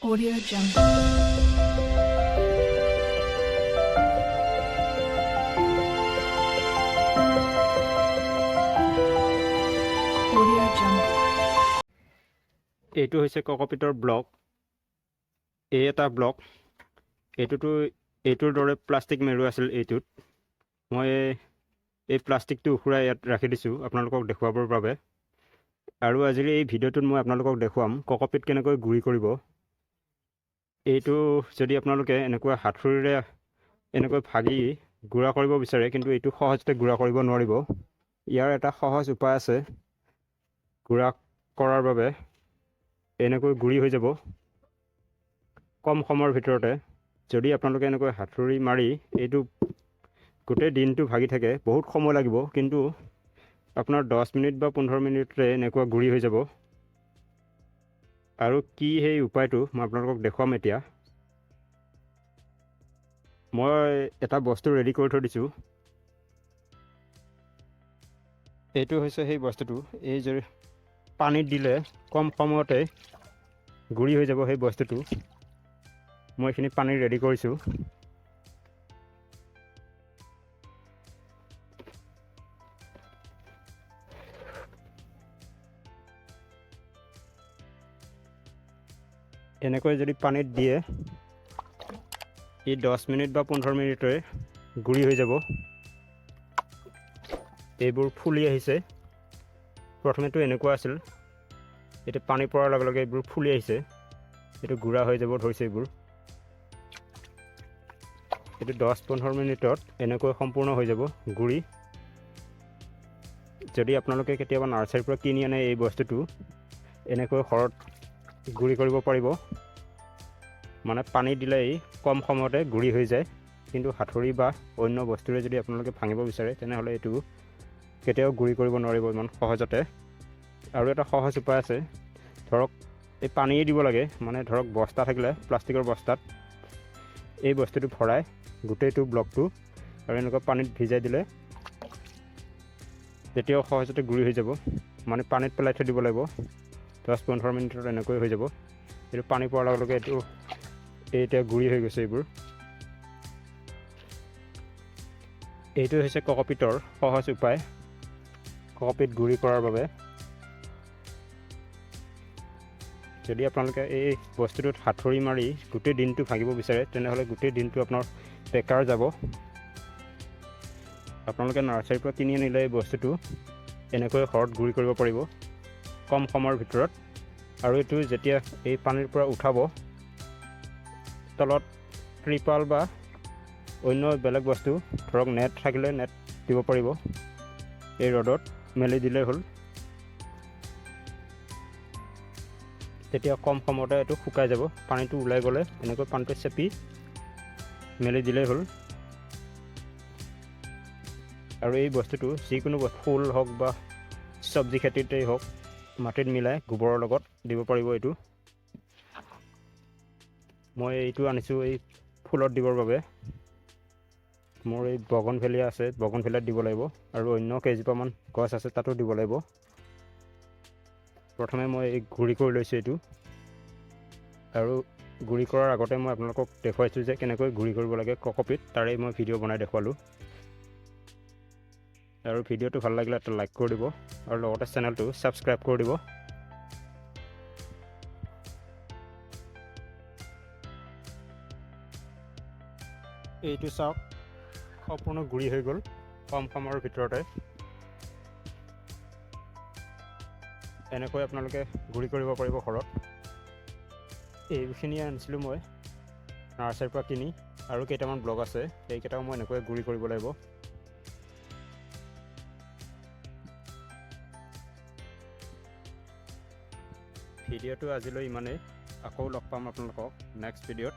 Audio Jungle. Audio Jungle. এইটো হৈছে ককপিটৰ block. এই এটা ব্লক। এইটোৰ দৰে প্লাষ্টিক মেৰু আছিল। এইটোত মই এই প্লাষ্টিকটো উখুৰাই ইয়াত ৰাখি দিছোঁ আপোনালোকক দেখুৱাবৰ বাবে। আৰু আজিৰ এই ভিডিঅ'টোত মই আপোনালোকক দেখুৱাম ককপিট কেনেকৈ গুৰি কৰিব। এইটো যদি আপোনালোকে এনেকুৱা হাতুৰিৰে এনেকৈ ভাগি গুড়া কৰিব বিচাৰে, কিন্তু এইটো সহজতে গুড়া কৰিব নোৱাৰিব। ইয়াৰ এটা সহজ উপায় আছে গুড়া কৰাৰ বাবে। এনেকৈ গুড়ি হৈ যাব কম সময়ৰ ভিতৰতে। যদি আপোনালোকে এনেকৈ হাতুৰি মাৰি এইটো গোটেই দিনটো ভাগি থাকে, বহুত সময় লাগিব, কিন্তু আপোনাৰ 10 মিনিট বা 15 মিনিটতে এনেকুৱা গুড়ি হৈ যাব। আৰু কি সেই উপায়টো মই আপোনালোকক দেখুৱাম এতিয়া। মই এটা বস্তু ৰেডি কৰি থৈ দিছোঁ। এইটো হৈছে সেই বস্তুটো। এই যে পানীত দিলে কম সময়তে গুড়ি হৈ যাব সেই বস্তুটো। মই এইখিনি পানী ৰেডি কৰিছোঁ। এনেকৈ যদি পানীত দিয়ে, ই 10 মিনিট বা 15 মিনিটতে গুড়ি হৈ যাব। এইবোৰ ফুলি আহিছে। প্ৰথমেতো এনেকুৱা আছিল, এতিয়া পানী পৰাৰ লগে লগে এইবোৰ ফুলি আহিছে। এইটো গুড়া হৈ যাব ধৰিছে এইবোৰ। এইটো 10-15 মিনিটত এনেকৈ সম্পূৰ্ণ হৈ যাব গুড়ি। যদি আপোনালোকে কেতিয়াবা নাৰ্চাৰীৰ পৰা কিনি আনে এই বস্তুটো, এনেকৈ ঘৰত গুড়ি কৰিব পাৰিব। মানে পানী দিলেই কম সময়তে গুড়ি হৈ যায়। কিন্তু হাতুৰি বা অন্য বস্তুৰে যদি আপোনালোকে ভাঙিব বিচাৰে, তেনেহ'লে এইটো কেতিয়াও গুড়ি কৰিব নোৱাৰিব ইমান সহজতে। আৰু এটা সহজ উপায় আছে। ধৰক এই পানীয়ে দিব লাগে, মানে ধৰক বস্তা থাকিলে প্লাষ্টিকৰ বস্তাত এই বস্তুটো ভৰাই গোটেইটো ব্লকটো আৰু এনেকুৱা পানীত ভিজাই দিলে তেতিয়াও সহজতে গুড়ি হৈ যাব। মানে পানীত পেলাই থৈ দিব লাগিব 10-15 মিনিটত এনেকৈ হৈ যাব। এইটো পানী পৰাৰ লগে লগে এইটো এতিয়া গুড়ি হৈ গৈছে এইবোৰ। এইটো হৈছে ককপিটৰ সহজ উপায় ককপিট গুড়ি কৰাৰ বাবে। যদি আপোনালোকে এই বস্তুটোত হাতুৰি মাৰি গোটেই দিনটো ভাঙিব বিচাৰে, তেনেহ'লে গোটেই দিনটো আপোনাৰ বেকাৰ যাব। আপোনালোকে নাৰ্চাৰীৰ পৰা কিনি আনিলে এই বস্তুটো এনেকৈ ঘৰত গুড়ি কৰিব পাৰিব কম সময়ৰ ভিতৰত। আৰু এইটো যেতিয়া এই পানীৰ পৰা উঠাব, তলত ত্ৰিপাল বা অন্য বেলেগ বস্তু, ধৰক নেট থাকিলে নেট দিব পাৰিব। এই ৰ'দত মেলি দিলেই হ'ল। তেতিয়া কম সময়তে এইটো শুকাই যাব। পানীটো ওলাই গ'লে এনেকৈ পানীটো চেপি মেলি দিলেই হ'ল। আৰু এই বস্তুটো যিকোনো ফুল হওক বা চব্জি খেতিতেই হওক, মাটিত মিলাই গোবৰৰ লগত দিব পাৰিব। এইটো মই এইটো আনিছোঁ এই ফুলত দিবৰ বাবে। মোৰ এই বগনভেলিয়া আছে, বগনভেলিয়াত দিব লাগিব। আৰু অন্য কেইজোপামান গছ আছে, তাতো দিব লাগিব। প্ৰথমে মই এই গুড়ি কৰি লৈছোঁ এইটো। আৰু গুড়ি কৰাৰ আগতে মই আপোনালোকক দেখুৱাইছোঁ যে কেনেকৈ গুড়ি কৰিব লাগে ককপিট, তাৰেই মই ভিডিঅ' বনাই দেখুৱালোঁ। আৰু ভিডিঅ'টো ভাল লাগিলে এটা লাইক কৰি দিব আৰু লগতে চেনেলটো ছাবস্ক্ৰাইব কৰি দিব। এইটো চাওক, সম্পূৰ্ণ গুড়ি হৈ গ'ল কম সময়ৰ ভিতৰতে। এনেকৈ আপোনালোকে গুড়ি কৰিব পাৰিব ঘৰত। এইখিনিয়ে আনিছিলোঁ মই নাৰ্চাৰীৰ পৰা কিনি। আৰু কেইটামান ব্লক আছে, সেইকেইটাও মই এনেকৈ গুড়ি কৰিব লাগিব। ভিডিঅ'টো আজিলৈ ইমানেই। আকৌ লগ পাম আপোনালোকক নেক্সট ভিডিঅ'ত।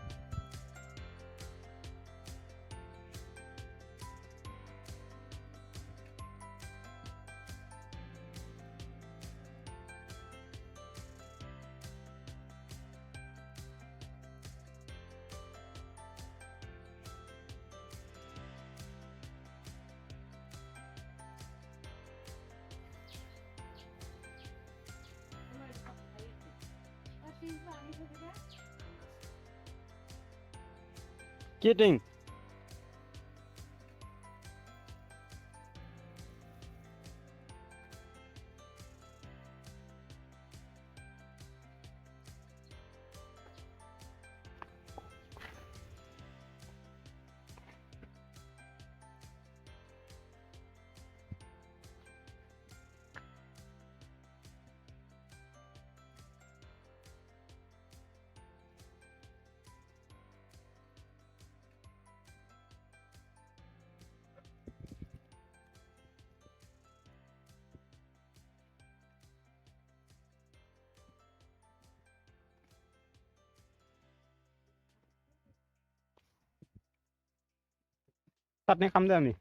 तीन पानी Kiting. Saat ini kamu dah ni.